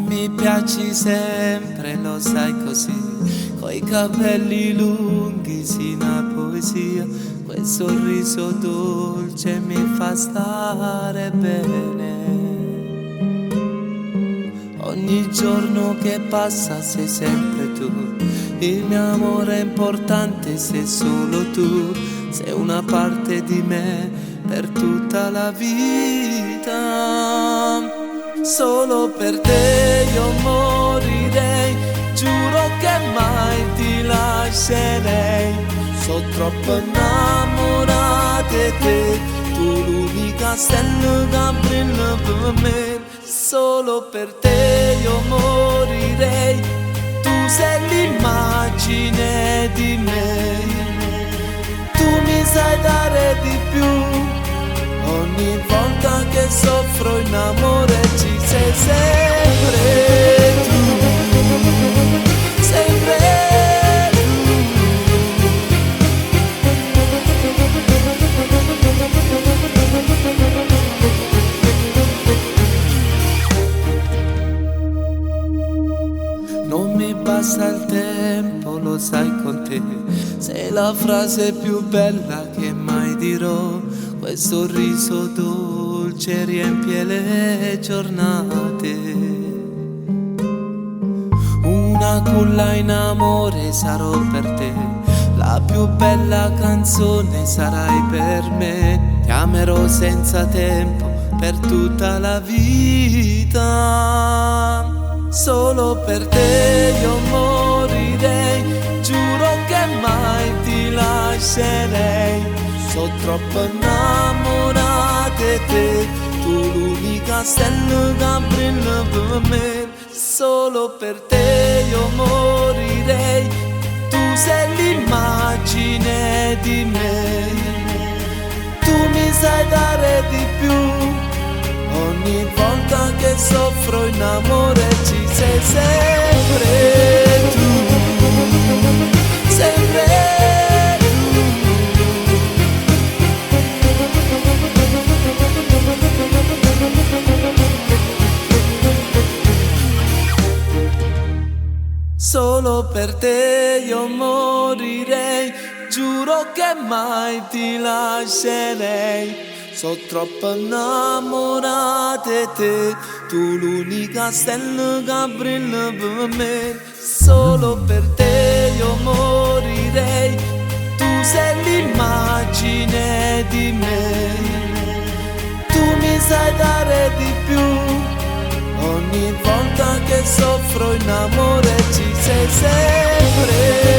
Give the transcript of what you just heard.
mi piaci sempre, lo sai così, coi capelli lunghi, sì, una poesia, quel sorriso dolce mi fa stare bene. Ogni giorno che passa sei sempre tu, il mio amore è importante, sei solo tu, sei una parte di me per tutta la vita. Solo per te io morirei, giuro che mai ti lascerei. Sono troppo innamorata di te, tu l'unica stella che brilla per me. Solo per te io morirei, tu sei l'immagine di me. Tu mi sai dare di più, ogni volta che soffro in amore ci sei sempre tu, sempre tu. Non mi basta il tempo, lo sai con te, sei la frase più bella che mai dirò. Quel sorriso dolce riempie le giornate. Una culla in amore sarò per te, la più bella canzone sarai per me. Ti amerò senza tempo per tutta la vita. Solo per te io morirei, giuro che mai ti lascerei. Sono troppo innamorata di te, tu l'unica stella che brilla per me. Solo per te io morirei, tu sei l'immagine di me. Tu mi sai dare di più, ogni volta che soffro in amore ci sei sempre tu, sempre tu. Solo per te io morirei, giuro che mai ti lascerei. Sono troppo innamorata di te, tu l'unica stella che brilla per me. Solo per te io morirei, tu sei l'immagine di me. Tu mi sai dare di più, ogni volta che soffro in amore ci sei sempre.